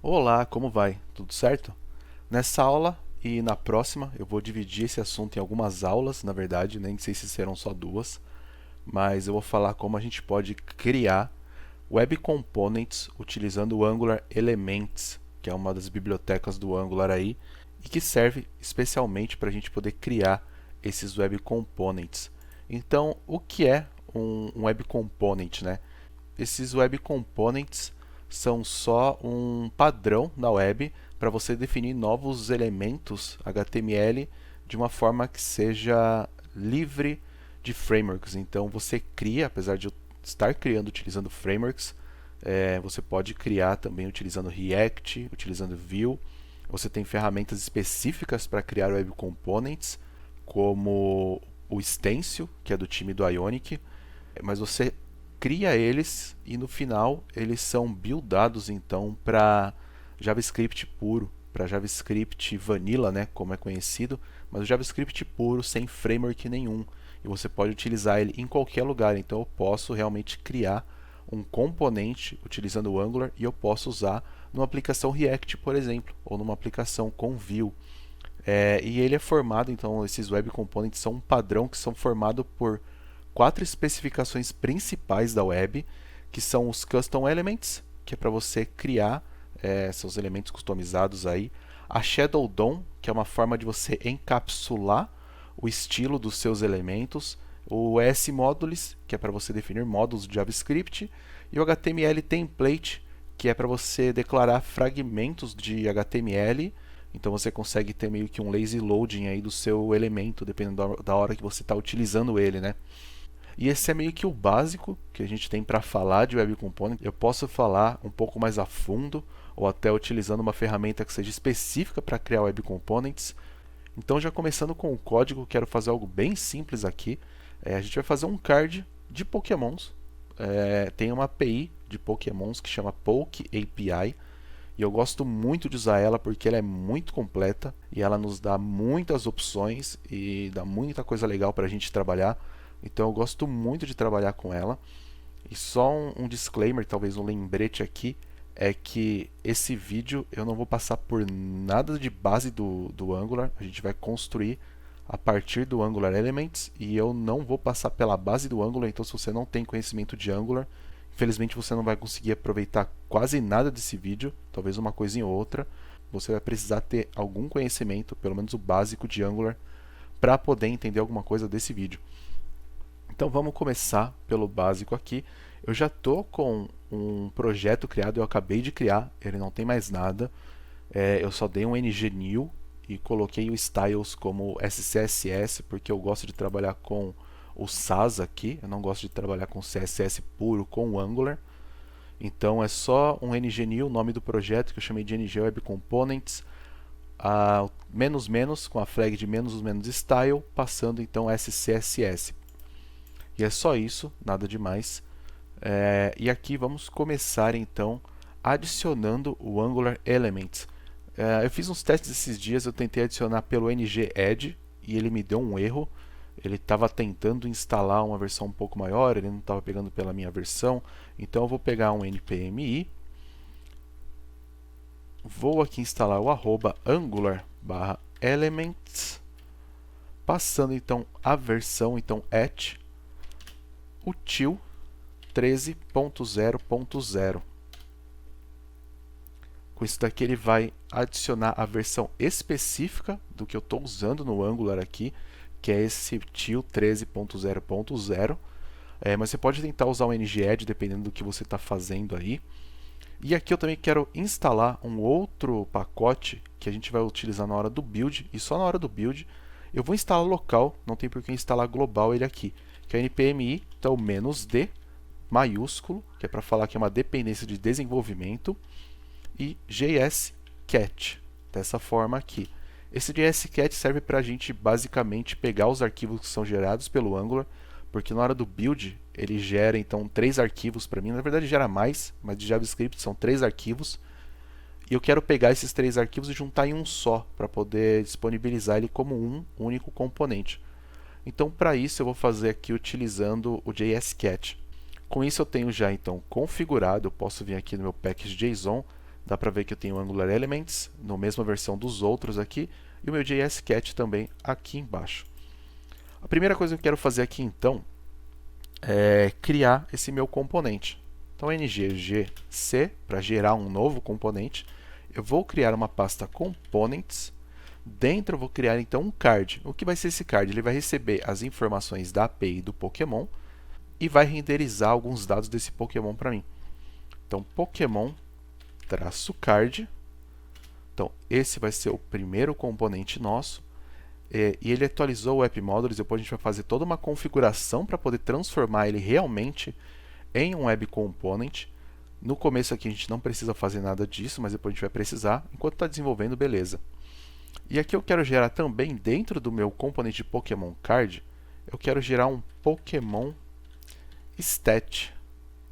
Olá, como vai? Tudo certo? Nessa aula e na próxima eu vou dividir esse assunto em algumas aulas, na verdade, nem sei se serão só duas, mas eu vou falar como a gente pode criar Web Components utilizando o Angular Elements, que é uma das bibliotecas do Angular aí, e que serve especialmente para a gente poder criar esses Web Components. Então, o que é um Web Component, né? Esses Web Components são só um padrão na web para você definir novos elementos HTML de uma forma que seja livre de frameworks. Então você cria, apesar de eu estar criando utilizando frameworks, você pode criar também utilizando React, utilizando Vue. Você tem ferramentas específicas para criar Web Components, como o Stencil, que é do time do Ionic, mas você cria eles e no final eles são buildados então para JavaScript puro, para JavaScript vanilla, né, como é conhecido, mas o JavaScript puro sem framework nenhum. E você pode utilizar ele em qualquer lugar. Então eu posso realmente criar um componente utilizando o Angular e eu posso usar numa aplicação React, por exemplo, ou numa aplicação com Vue. E ele é formado, então esses Web Components são um padrão que são formados por quatro especificações principais da web, que são os Custom Elements, que é para você criar seus elementos customizados aí. A Shadow DOM, que é uma forma de você encapsular o estilo dos seus elementos. O ES-Modules, que é para você definir módulos de JavaScript. E o HTML Template, que é para você declarar fragmentos de HTML. Então você consegue ter meio que um lazy loading aí do seu elemento, dependendo da hora que você está utilizando ele, né? E esse é meio que o básico que a gente tem para falar de Web Component. Eu posso falar um pouco mais a fundo, ou até utilizando uma ferramenta que seja específica para criar Web Components. Então, já começando com o código, quero fazer algo bem simples aqui. A gente vai fazer um card de Pokémons. Tem uma API de Pokémons que chama Poke API. E eu gosto muito de usar ela porque ela é muito completa e ela nos dá muitas opções e dá muita coisa legal para a gente trabalhar. Então eu gosto muito de trabalhar com ela. E só um disclaimer, talvez um lembrete aqui, é que esse vídeo eu não vou passar por nada de base do Angular. A gente vai construir a partir do Angular Elements e eu não vou passar pela base do Angular. Então, se você não tem conhecimento de Angular, infelizmente você não vai conseguir aproveitar quase nada desse vídeo, talvez uma coisinha ou outra. Você vai precisar ter algum conhecimento, pelo menos o básico de Angular, para poder entender alguma coisa desse vídeo. Então vamos começar pelo básico aqui. Eu já estou com um projeto criado, eu acabei de criar, ele não tem mais nada. Eu só dei um ngNew e coloquei o styles como SCSS, porque eu gosto de trabalhar com o Sass aqui, eu não gosto de trabalhar com CSS puro com o Angular. Então é só um ngNew, o nome do projeto que eu chamei de ng Web Components, menos menos com a flag de menos menos style, passando então SCSS. E é só isso, nada demais. E aqui vamos começar então adicionando o Angular Elements. Eu fiz uns testes esses dias, eu tentei adicionar pelo ng-add e ele me deu um erro. Ele estava tentando instalar uma versão um pouco maior, ele não estava pegando pela minha versão. Então eu vou pegar um npmi, vou aqui instalar o @angular/elements, passando então a versão, então util 13.0.0. Com isso daqui ele vai adicionar a versão específica do que eu estou usando no Angular aqui, que é esse util 13.0.0. Mas você pode tentar usar o ng-add dependendo do que você está fazendo aí. E aqui eu também quero instalar um outro pacote que a gente vai utilizar na hora do build, e só na hora do build eu vou instalar local, não tem por que instalar global ele aqui, que é o npmi, então -d maiúsculo, que é para falar que é uma dependência de desenvolvimento, e JSCat, dessa forma aqui. Esse JSCat serve para a gente basicamente pegar os arquivos que são gerados pelo Angular, porque na hora do build ele gera então 3 arquivos para mim, na verdade gera mais, mas de JavaScript são 3 arquivos, e eu quero pegar esses 3 arquivos e juntar em um só, para poder disponibilizar ele como um único componente. Então para isso eu vou fazer aqui utilizando o JSCat. Com isso eu tenho já então configurado, eu posso vir aqui no meu package.json, Dá para ver que eu tenho Angular Elements, na mesma versão dos outros aqui, e o meu JSCat também aqui embaixo. A primeira coisa que eu quero fazer aqui então é criar esse meu componente. Então ngGC, para gerar um novo componente, eu vou criar uma pasta components. Dentro eu vou criar então um card. O que vai ser esse card? Ele vai receber as informações da API do Pokémon e vai renderizar alguns dados desse Pokémon para mim. Então Pokémon-card. Então esse vai ser o primeiro componente nosso. E ele atualizou o App Modules. Depois a gente vai fazer toda uma configuração para poder transformar ele realmente em um Web Component. No começo aqui a gente não precisa fazer nada disso, mas depois a gente vai precisar. Enquanto está desenvolvendo, beleza. E aqui eu quero gerar também, dentro do meu componente de Pokémon Card, eu quero gerar um Pokémon Stat,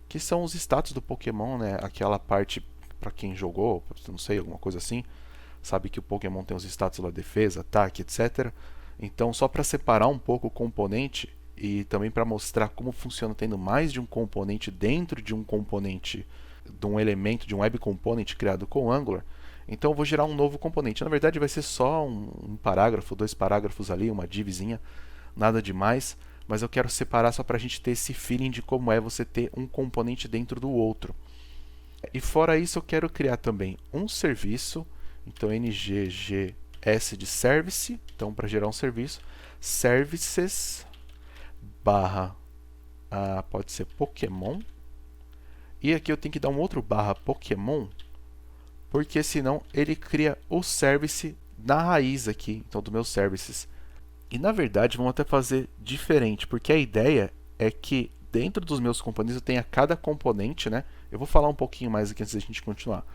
que são os status do Pokémon, né? Aquela parte, para quem jogou, não sei, alguma coisa assim, sabe que o Pokémon tem os status lá, defesa, ataque, etc. Então, só para separar um pouco o componente e também para mostrar como funciona tendo mais de um componente dentro de um componente, de um elemento, de um Web Component criado com Angular, então eu vou gerar um novo componente. Na verdade vai ser só um parágrafo, 2 parágrafos ali, uma divzinha, nada demais, mas eu quero separar só para a gente ter esse feeling de como é você ter um componente dentro do outro. E fora isso eu quero criar também um serviço, então nggs de service, então para gerar um serviço, services barra, pode ser Pokémon, e aqui eu tenho que dar um outro barra Pokémon, porque senão ele cria o service na raiz aqui, então do meus services. E na verdade vamos até fazer diferente, porque a ideia é que dentro dos meus componentes eu tenha cada componente, né? Eu vou falar um pouquinho mais aqui antes da gente continuar.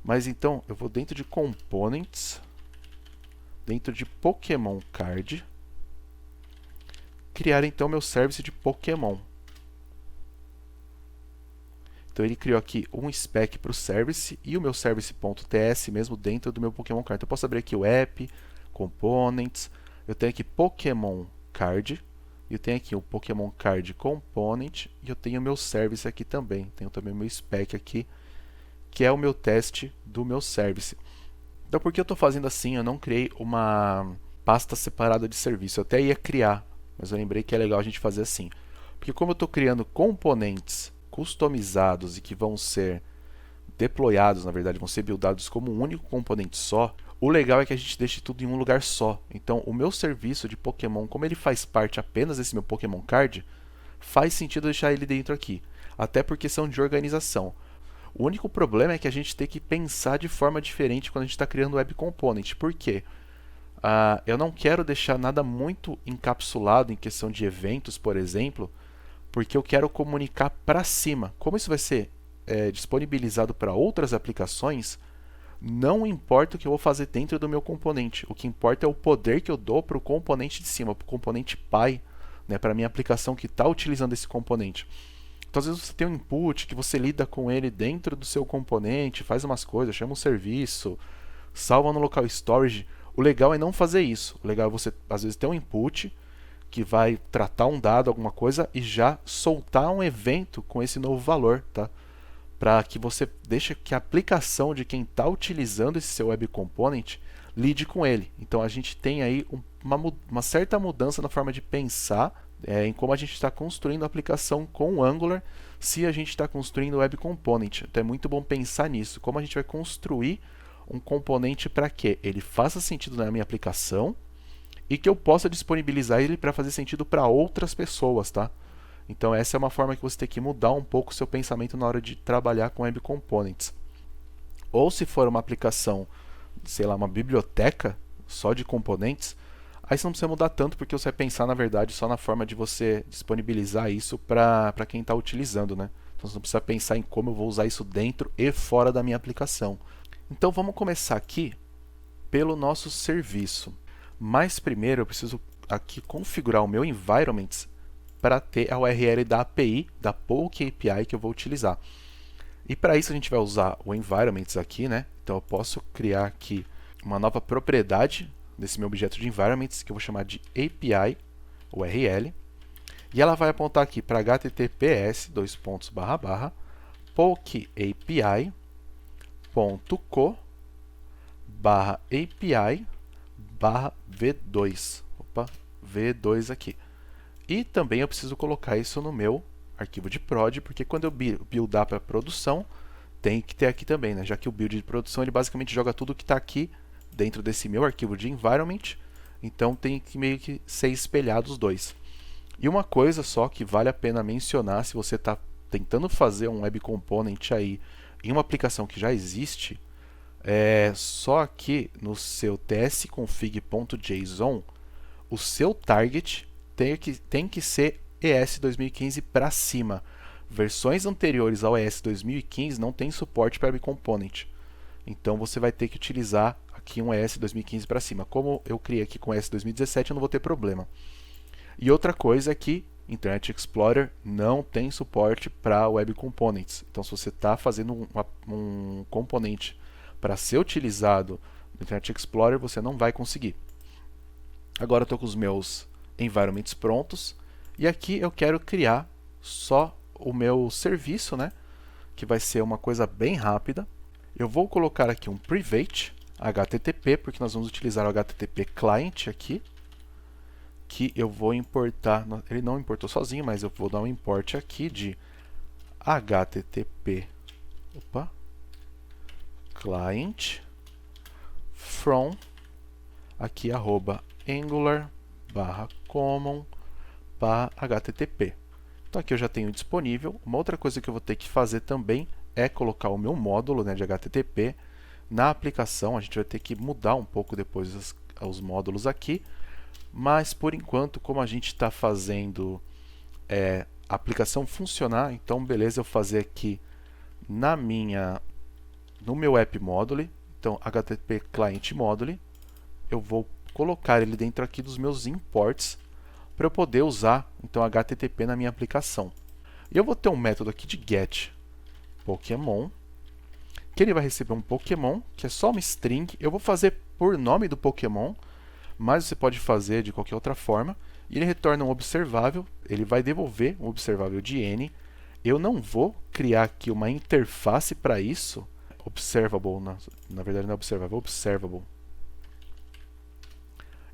Mas então eu vou dentro de components, dentro de Pokémon Card, criar então meu service de Pokémon. Então ele criou aqui um spec para o service e o meu service.ts mesmo dentro do meu Pokémon Card. Então eu posso abrir aqui o app, components, eu tenho aqui Pokémon Card, eu tenho aqui o Pokémon Card Component e eu tenho o meu service aqui também. Tenho também o meu spec aqui, que é o meu teste do meu service. Então por que eu estou fazendo assim? Eu não criei uma pasta separada de serviço. Eu até ia criar, mas eu lembrei que é legal a gente fazer assim. Porque como eu estou criando componentes customizados e que vão ser deployados, na verdade, vão ser buildados como um único componente só, o legal é que a gente deixe tudo em um lugar só. Então, o meu serviço de Pokémon, como ele faz parte apenas desse meu Pokémon Card, faz sentido deixar ele dentro aqui. Até por questão de organização. O único problema é que a gente tem que pensar de forma diferente quando a gente está criando Web Component. Por quê? Eu não quero deixar nada muito encapsulado em questão de eventos, por exemplo, porque eu quero comunicar para cima. Como isso vai ser disponibilizado para outras aplicações, não importa o que eu vou fazer dentro do meu componente. O que importa é o poder que eu dou para o componente de cima, para o componente pai, né, para a minha aplicação que está utilizando esse componente. Então, às vezes você tem um input que você lida com ele dentro do seu componente, faz umas coisas, chama um serviço, salva no local storage. O legal é não fazer isso. O legal é você, às vezes, ter um input que vai tratar um dado, alguma coisa, e já soltar um evento com esse novo valor, tá? Para que você deixe que a aplicação de quem está utilizando esse seu Web Component lide com ele. Então a gente tem aí uma certa mudança na forma de pensar em como a gente está construindo a aplicação com o Angular, se a gente está construindo o Web Component. Então é muito bom pensar nisso, como a gente vai construir um componente para que ele faça sentido na minha aplicação e que eu possa disponibilizar ele para fazer sentido para outras pessoas, tá? Então essa é uma forma que você tem que mudar um pouco o seu pensamento na hora de trabalhar com Web Components. Ou se for uma aplicação, sei lá, uma biblioteca só de componentes, aí você não precisa mudar tanto, porque você vai pensar, na verdade, só na forma de você disponibilizar isso para quem está utilizando, né? Então você não precisa pensar em como eu vou usar isso dentro e fora da minha aplicação. Então vamos começar aqui pelo nosso serviço. Mas primeiro eu preciso aqui configurar o meu environment para ter a URL da API, da Poke API que eu vou utilizar. E para isso a gente vai usar o environments aqui, né? Então eu posso criar aqui uma nova propriedade desse meu objeto de environments que eu vou chamar de API URL. E ela vai apontar aqui para https:// poke API ponto co barra API barra V2. Opa, V2 aqui. E também eu preciso colocar isso no meu arquivo de prod, porque quando eu buildar para produção, tem que ter aqui também, né? Já que o build de produção ele basicamente joga tudo que está aqui dentro desse meu arquivo de environment, então tem que meio que ser espelhado os dois. E uma coisa só que vale a pena mencionar, se você está tentando fazer um web component aí em uma aplicação que já existe, só aqui no seu tsconfig.json, o seu target tem que ser ES 2015 para cima. Versões anteriores ao ES 2015 não tem suporte para web component. Então você vai ter que utilizar aqui um ES 2015 para cima. Como eu criei aqui com ES 2017, eu não vou ter problema. E outra coisa é que Internet Explorer não tem suporte para Web Components. Então, se você está fazendo um componente para ser utilizado no Internet Explorer, você não vai conseguir. Agora eu estou com os meus environments prontos. E aqui eu quero criar só o meu serviço, né? Que vai ser uma coisa bem rápida. Eu vou colocar aqui um private HTTP, porque nós vamos utilizar o HTTP client aqui, que eu vou importar, ele não importou sozinho, mas eu vou dar um import aqui de HTTP client from aqui @angular/common HTTP. Então aqui eu já tenho disponível. Uma outra coisa que eu vou ter que fazer também é colocar o meu módulo, né, de HTTP na aplicação. A gente vai ter que mudar um pouco depois os módulos aqui, mas por enquanto, como a gente está fazendo a aplicação funcionar, então beleza eu fazer aqui no meu app module, então HTTP client module, eu vou colocar ele dentro aqui dos meus imports para eu poder usar então HTTP na minha aplicação. E eu vou ter um método aqui de get Pokémon, que ele vai receber um Pokémon, que é só uma string. Eu vou fazer por nome do Pokémon, mas você pode fazer de qualquer outra forma. E ele retorna um observável, ele vai devolver um observável de N. Eu não vou criar aqui uma interface para isso. Observable, na verdade não é observável, é observable.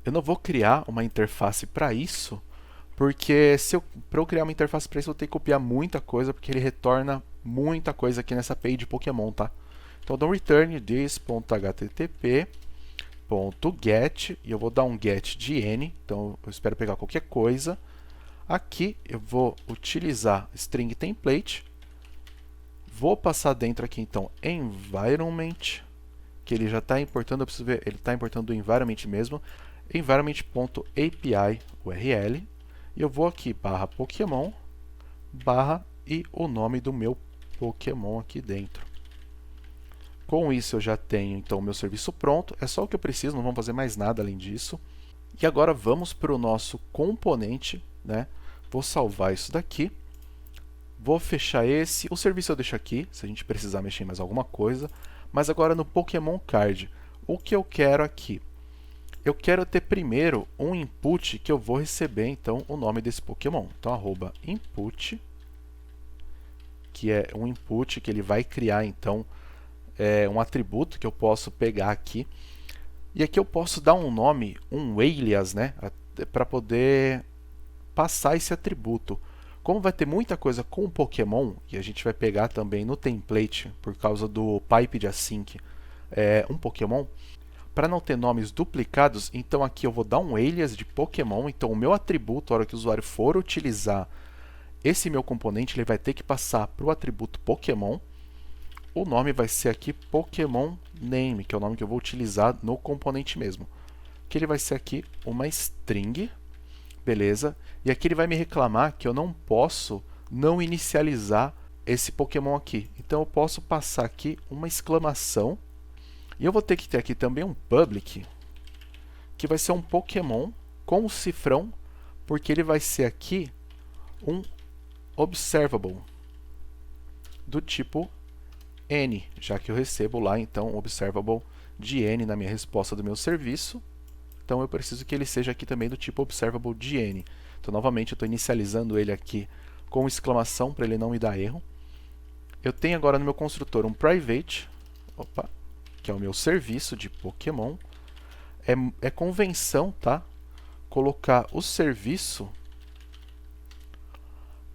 Eu não vou criar uma interface para isso, porque para eu criar uma interface para isso eu vou ter que copiar muita coisa, porque ele retorna muita coisa aqui nessa API de Pokémon, tá? Então eu dou um return this.http.get e eu vou dar um get de N, então eu espero pegar qualquer coisa. Aqui eu vou utilizar string template, vou passar dentro aqui então environment, que ele já está importando, eu preciso ver, ele está importando do environment mesmo, environment.api URL, e eu vou aqui /Pokémon e o nome do meu Pokémon aqui dentro. Com isso eu já tenho então o meu serviço pronto, é só o que eu preciso, não vamos fazer mais nada além disso. E agora vamos para o nosso componente, né? Vou salvar isso daqui, vou fechar esse, o serviço eu deixo aqui, se a gente precisar mexer em mais alguma coisa, mas agora no Pokémon Card, o que eu quero aqui? Eu quero ter primeiro um input que eu vou receber então o nome desse Pokémon. Então @input, que é um input que ele vai criar então um atributo que eu posso pegar aqui. E aqui eu posso dar um nome, um alias, né, para poder passar esse atributo. Como vai ter muita coisa com o Pokémon, e a gente vai pegar também no template, por causa do pipe de async, um Pokémon, para não ter nomes duplicados, então aqui eu vou dar um alias de Pokémon, então o meu atributo, a hora que o usuário for utilizar esse meu componente, ele vai ter que passar para o atributo Pokémon. O nome vai ser aqui Pokémon Name, que é o nome que eu vou utilizar no componente mesmo. Que ele vai ser aqui uma string, beleza? E aqui ele vai me reclamar que eu não posso não inicializar esse Pokémon aqui. Então eu posso passar aqui uma exclamação. E eu vou ter que ter aqui também um public, que vai ser um Pokémon com o cifrão, porque ele vai ser aqui um observable do tipo N, já que eu recebo lá então observable de N na minha resposta do meu serviço. Então eu preciso que ele seja aqui também do tipo observable de N. Então novamente eu estou inicializando ele aqui com exclamação para ele não me dar erro. Eu tenho agora no meu construtor um private, opa, que é o meu serviço de Pokémon. É convenção, tá? Colocar o serviço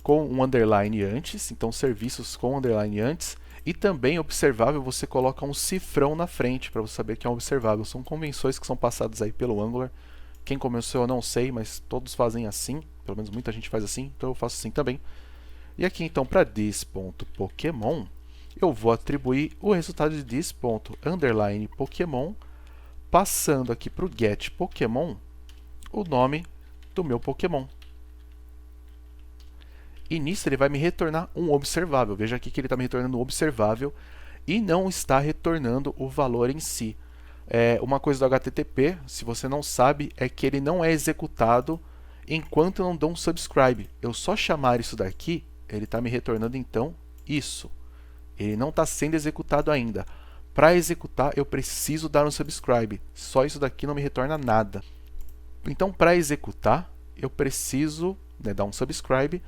com um underline antes, então serviços com underline antes, e também observável você coloca um cifrão na frente para você saber que é um observável. São convenções que são passadas aí pelo Angular. Quem começou eu não sei, mas todos fazem assim, pelo menos muita gente faz assim, então eu faço assim também. E aqui então para this.Pokémon, eu vou atribuir o resultado de this.Pokémon, passando aqui para o getPokémon o nome do meu Pokémon. E nisso ele vai me retornar um observável. Veja aqui que ele está me retornando um observável e não está retornando o valor em si. Uma coisa do HTTP, se você não sabe, é que ele não é executado enquanto eu não dou um subscribe. Eu só chamar isso daqui, ele está me retornando então isso. Ele não está sendo executado ainda. Para executar, eu preciso dar um subscribe. Só isso daqui não me retorna nada. Então, para executar, eu preciso, né, dar um subscribe.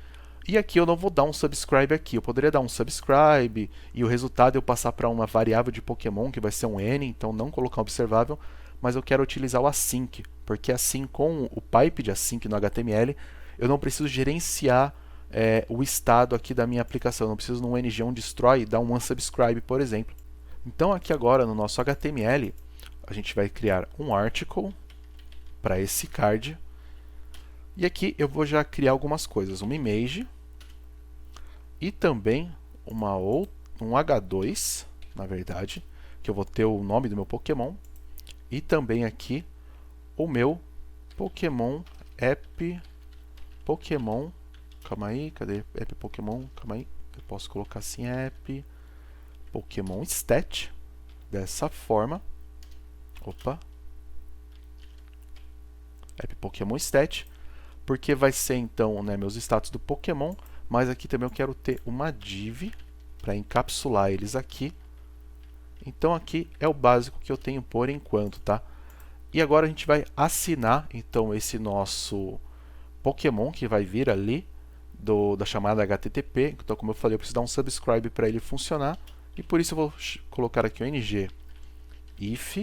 E aqui eu não vou dar um subscribe aqui. Eu poderia dar um subscribe e o resultado eu passar para uma variável de Pokémon, que vai ser um N, então não colocar um observável. Mas eu quero utilizar o async, porque assim com o pipe de async no HTML, eu não preciso gerenciar o estado aqui da minha aplicação. Eu não preciso no ng-on-destroy dar um unsubscribe, por exemplo. Então aqui agora no nosso HTML, a gente vai criar um article para esse card. E aqui eu vou já criar algumas coisas, uma image e também um H2, na verdade, que eu vou ter o nome do meu Pokémon e também aqui o meu Pokémon app Pokémon, calma aí, cadê app Pokémon, calma aí, eu posso colocar assim app Pokémon stat, dessa forma, opa, app Pokémon stat, porque vai ser então, né, meus status do Pokémon, mas aqui também eu quero ter uma div para encapsular eles aqui. Então aqui é o básico que eu tenho por enquanto, tá? E agora a gente vai assinar então esse nosso Pokémon que vai vir ali da chamada HTTP. Então, como eu falei, eu preciso dar um subscribe para ele funcionar. E por isso eu vou colocar aqui o ng if.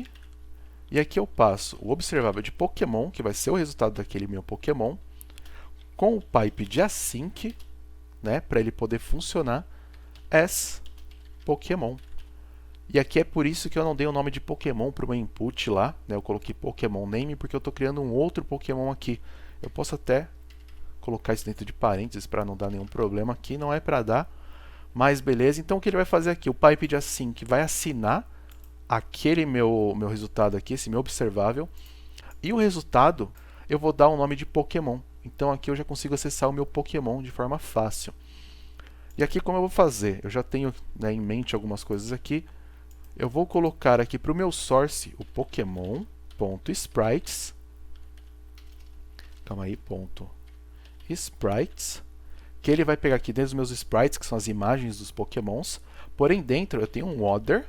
E aqui eu passo o observável de Pokémon, que vai ser o resultado daquele meu Pokémon, com o pipe de async, né, para ele poder funcionar as Pokémon. E aqui é por isso que eu não dei o nome de Pokémon para o meu input lá, né, eu coloquei Pokémon name porque eu estou criando um outro Pokémon aqui. Eu posso até colocar isso dentro de parênteses para não dar nenhum problema aqui, não é para dar, mas beleza. Então o que ele vai fazer aqui? O pipe de async vai assinar aquele meu resultado aqui, esse meu observável, e o resultado eu vou dar o nome de Pokémon. Então aqui eu já consigo acessar o meu Pokémon de forma fácil. E aqui como eu vou fazer? Eu já tenho, né, em mente algumas coisas aqui. Eu vou colocar aqui para o meu source o Pokémon.sprites. Calma aí, .sprites. Que ele vai pegar aqui dentro dos meus sprites, que são as imagens dos Pokémons. Porém dentro eu tenho um other.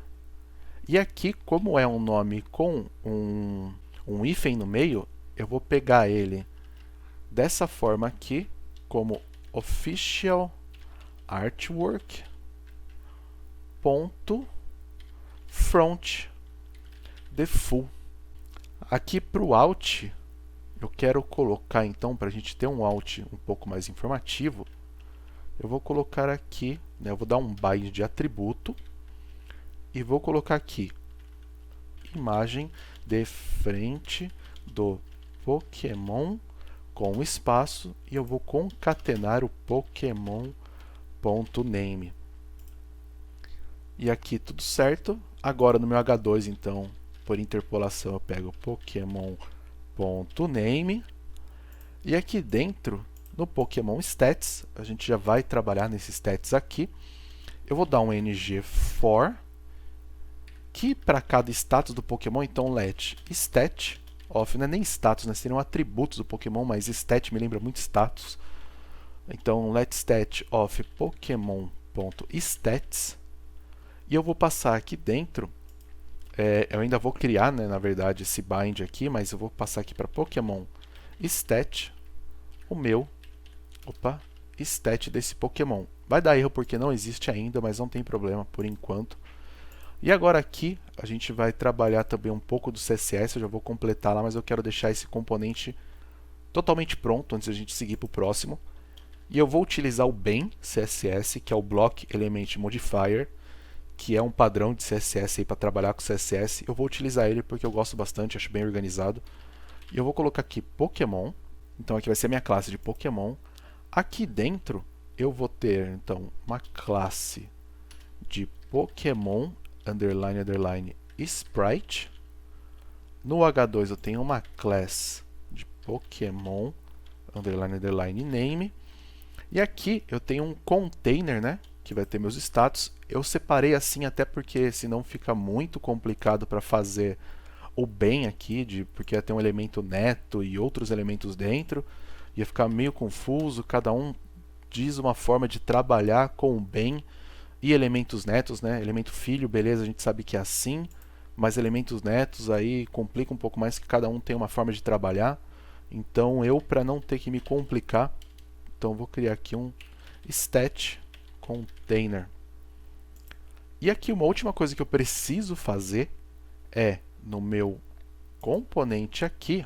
E aqui, como é um nome com um hífen no meio, eu vou pegar ele dessa forma aqui, como official artwork front default. Aqui para o out, eu quero colocar então, para a gente ter um out um pouco mais informativo, eu vou colocar aqui, né, eu vou dar um bind de atributo e vou colocar aqui imagem de frente do Pokémon com espaço e eu vou concatenar o Pokémon.name. E aqui tudo certo. Agora no meu H2, então, por interpolação, eu pego Pokémon.name. E aqui dentro, no Pokémon Stats, a gente já vai trabalhar nesses stats aqui. Eu vou dar um ng for, que para cada status do Pokémon, então let stat of, não é nem status, né? Seriam atributos do Pokémon, mas stat me lembra muito status. Então let stat of Pokémon.stats. E eu vou passar aqui dentro, eu ainda vou criar, né, na verdade, esse bind aqui, mas eu vou passar aqui para Pokémon stat, o meu, stat desse Pokémon. Vai dar erro porque não existe ainda, mas não tem problema por enquanto. E agora aqui a gente vai trabalhar também um pouco do CSS, eu já vou completar lá, mas eu quero deixar esse componente totalmente pronto antes de a gente seguir para o próximo. E eu vou utilizar o BEM CSS, que é o Block Element Modifier, que é um padrão de CSS para trabalhar com CSS. Eu vou utilizar ele porque eu gosto bastante, acho bem organizado. E eu vou colocar aqui Pokémon. Então aqui vai ser a minha classe de Pokémon. Aqui dentro eu vou ter então uma classe de Pokémon underline underline Sprite. No H2 eu tenho uma classe de Pokémon underline underline name. E aqui eu tenho um container, né, que vai ter meus status. Eu separei assim até porque senão fica muito complicado para fazer o bem aqui, porque tem um elemento neto e outros elementos dentro. Ia ficar meio confuso, cada um diz uma forma de trabalhar com o bem e elementos netos, né? Elemento filho, beleza, a gente sabe que é assim, mas elementos netos aí complica um pouco mais, que cada um tem uma forma de trabalhar. Então eu, para não ter que me complicar, então vou criar aqui um stat container. E aqui uma última coisa que eu preciso fazer é, no meu componente aqui,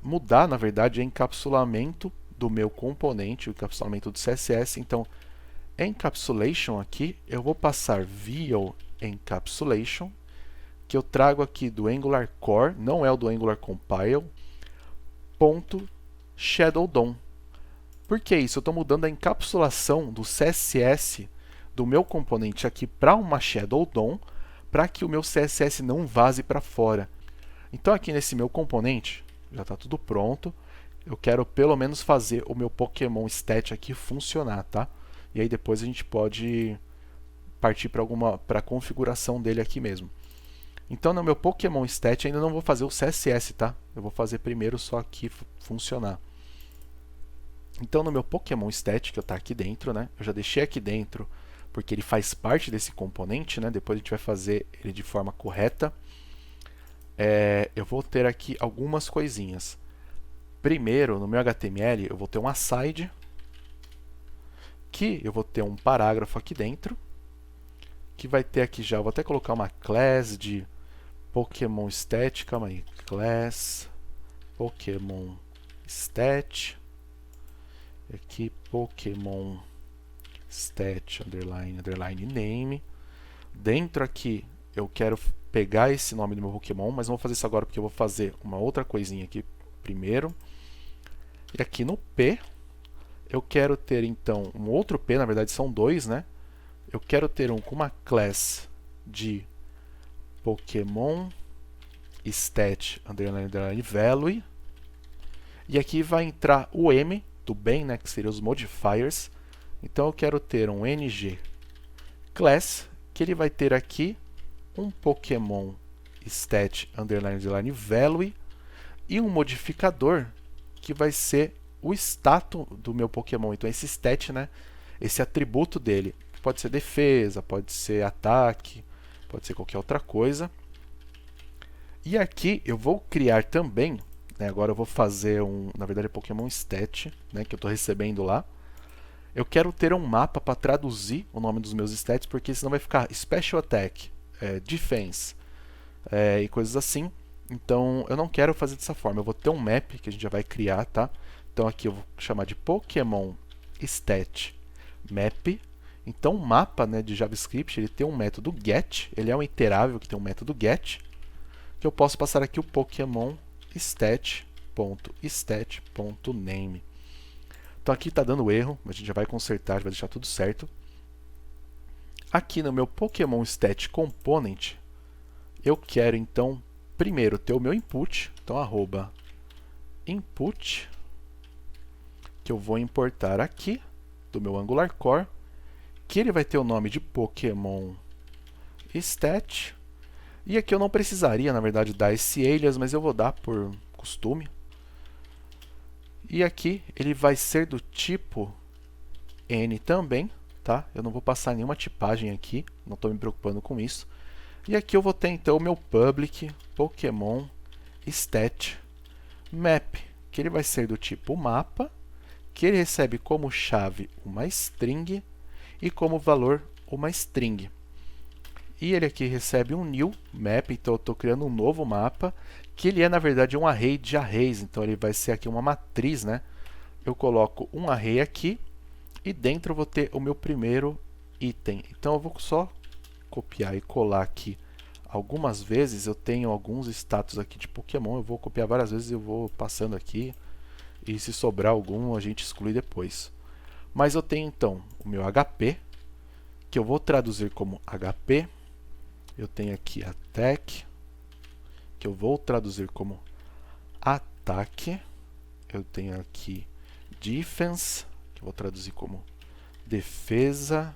mudar, na verdade, o encapsulamento do meu componente, o encapsulamento do CSS. Então, encapsulation aqui, eu vou passar via encapsulation, que eu trago aqui do Angular Core, não é o do Angular Compile, ponto Shadow DOM. Por que isso? Eu estou mudando a encapsulação do CSS do meu componente aqui para uma Shadow DOM, para que o meu CSS não vaze para fora. Então aqui nesse meu componente, já está tudo pronto. Eu quero pelo menos fazer o meu Pokémon Stat aqui funcionar, tá? E aí depois a gente pode partir para a configuração dele aqui mesmo. Então no meu Pokémon Stat ainda não vou fazer o CSS, tá? Eu vou fazer primeiro só aqui funcionar. Então no meu Pokémon Stat, que está aqui dentro, né? Eu já deixei aqui dentro porque ele faz parte desse componente, né? Depois a gente vai fazer ele de forma correta. Eu vou ter aqui algumas coisinhas. Primeiro, no meu HTML, eu vou ter um aside, que eu vou ter um parágrafo aqui dentro, que vai ter aqui já, eu vou até colocar uma class de Pokémon Stat, calma aí, class Pokémon Stat, aqui Pokémon Stat underline underline name. Dentro aqui eu quero pegar esse nome do meu Pokémon, mas não vou fazer isso agora porque eu vou fazer uma outra coisinha aqui primeiro. E aqui no P eu quero ter então um outro P, na verdade são dois, né? Eu quero ter um com uma class de Pokémon Stat underline underline value. E aqui vai entrar o M do bem, né, que seria os modifiers. Então eu quero ter um ng class, que ele vai ter aqui um Pokémon Stat underline underline value e um modificador que vai ser o status do meu Pokémon. Então esse stat, né, esse atributo dele, pode ser defesa, pode ser ataque, pode ser qualquer outra coisa. E aqui eu vou criar também, né, agora eu vou fazer na verdade, Pokémon Stat, né, que eu estou recebendo lá. Eu quero ter um mapa para traduzir o nome dos meus stats, porque senão vai ficar Special Attack, Defense e coisas assim. Então eu não quero fazer dessa forma, eu vou ter um map que a gente já vai criar, tá? Então aqui eu vou chamar de Pokémon Stat Map. Então o mapa, né, de JavaScript, ele tem um método get, ele é um iterável que tem um método get, que eu posso passar aqui o Pokémon Stat.Stat.name. Então aqui está dando erro, mas a gente já vai consertar, já vai deixar tudo certo. Aqui no meu Pokémon Stat Component, eu quero então primeiro ter o meu input, então arroba input, que eu vou importar aqui do meu Angular Core, que ele vai ter o nome de Pokémon Stat. E aqui eu não precisaria, na verdade, dar esse alias, mas eu vou dar por costume. E aqui ele vai ser do tipo N também, tá? Eu não vou passar nenhuma tipagem aqui, não estou me preocupando com isso. E aqui eu vou ter então o meu public Pokémon Stat Map, que ele vai ser do tipo mapa, que ele recebe como chave uma string e como valor uma string. E ele aqui recebe um new map, então eu estou criando um novo mapa, que ele é na verdade um array de arrays, então ele vai ser aqui uma matriz, né? Eu coloco um array aqui e dentro eu vou ter o meu primeiro item. Então eu vou só copiar e colar aqui algumas vezes. Eu tenho alguns status aqui de Pokémon, eu vou copiar várias vezes e eu vou passando aqui. E se sobrar algum a gente exclui depois. Mas eu tenho então o meu HP, que eu vou traduzir como HP. Eu tenho aqui attack, que eu vou traduzir como ataque. Eu tenho aqui defense, que eu vou traduzir como defesa.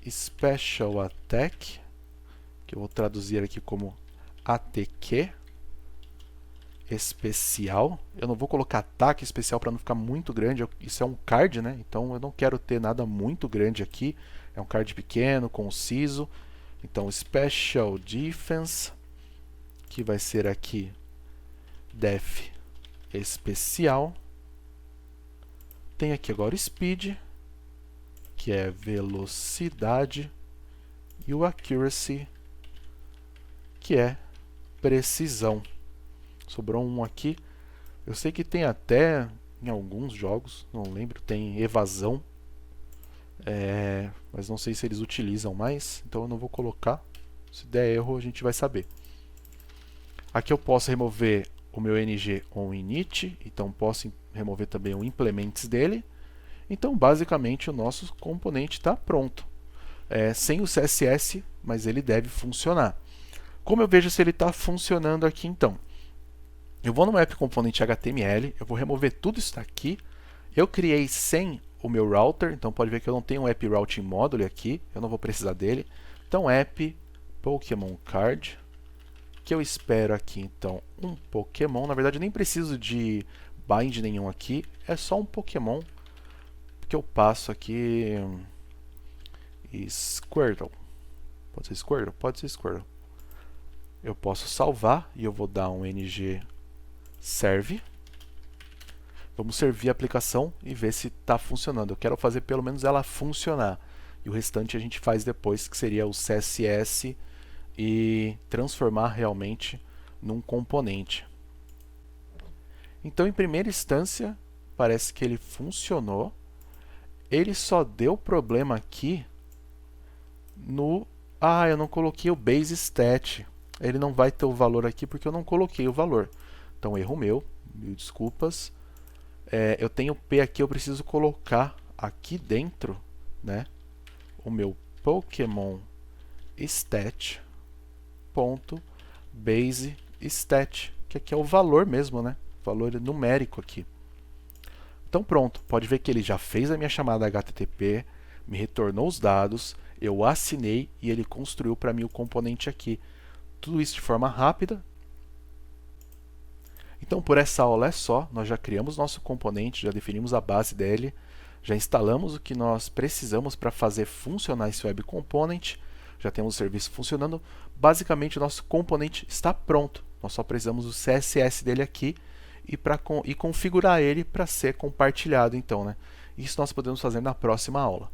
Special attack, que eu vou traduzir aqui como ATQ. Especial, eu não vou colocar ataque especial para não ficar muito grande, isso é um card, né? Então eu não quero ter nada muito grande aqui, é um card pequeno, conciso. Então Special Defense, que vai ser aqui Def especial. Tem aqui agora o Speed, que é velocidade, e o Accuracy, que é precisão. Sobrou um aqui. Eu sei que tem até em alguns jogos, não lembro, tem evasão. Mas não sei se eles utilizam mais, então eu não vou colocar. Se der erro, a gente vai saber. Aqui eu posso remover o meu ng onInit, então posso remover também o implements dele. Então, basicamente, o nosso componente está pronto. Sem o CSS, mas ele deve funcionar. Como eu vejo se ele está funcionando aqui, então? Eu vou no app componente HTML, eu vou remover tudo isso aqui. Eu criei sem o meu router, então pode ver que eu não tenho um app routing module aqui, eu não vou precisar dele. Então app Pokémon Card, que eu espero aqui então um Pokémon. Na verdade eu nem preciso de bind nenhum aqui, é só um Pokémon que eu passo aqui. Squirtle. Pode ser Squirtle? Pode ser Squirtle. Eu posso salvar e eu vou dar um ng serve. Vamos servir a aplicação e ver se está funcionando. Eu quero fazer pelo menos ela funcionar. E o restante a gente faz depois, que seria o CSS e transformar realmente num componente. Então, em primeira instância, parece que ele funcionou. Ele só deu problema aqui no... eu não coloquei o base stat. Ele não vai ter o valor aqui porque eu não coloquei o valor. Então, erro meu, mil desculpas. Eu tenho P aqui, eu preciso colocar aqui dentro, né, o meu Pokémon stat ponto base stat, que aqui é o valor mesmo, né, valor numérico aqui. Então pronto, pode ver que ele já fez a minha chamada HTTP, me retornou os dados, eu assinei e ele construiu para mim o componente aqui. Tudo isso de forma rápida. Então, por essa aula é só, nós já criamos nosso componente, já definimos a base dele, já instalamos o que nós precisamos para fazer funcionar esse Web Component, já temos o serviço funcionando. Basicamente, o nosso componente está pronto. Nós só precisamos do CSS dele aqui e configurar ele para ser compartilhado. Então, né? Isso nós podemos fazer na próxima aula.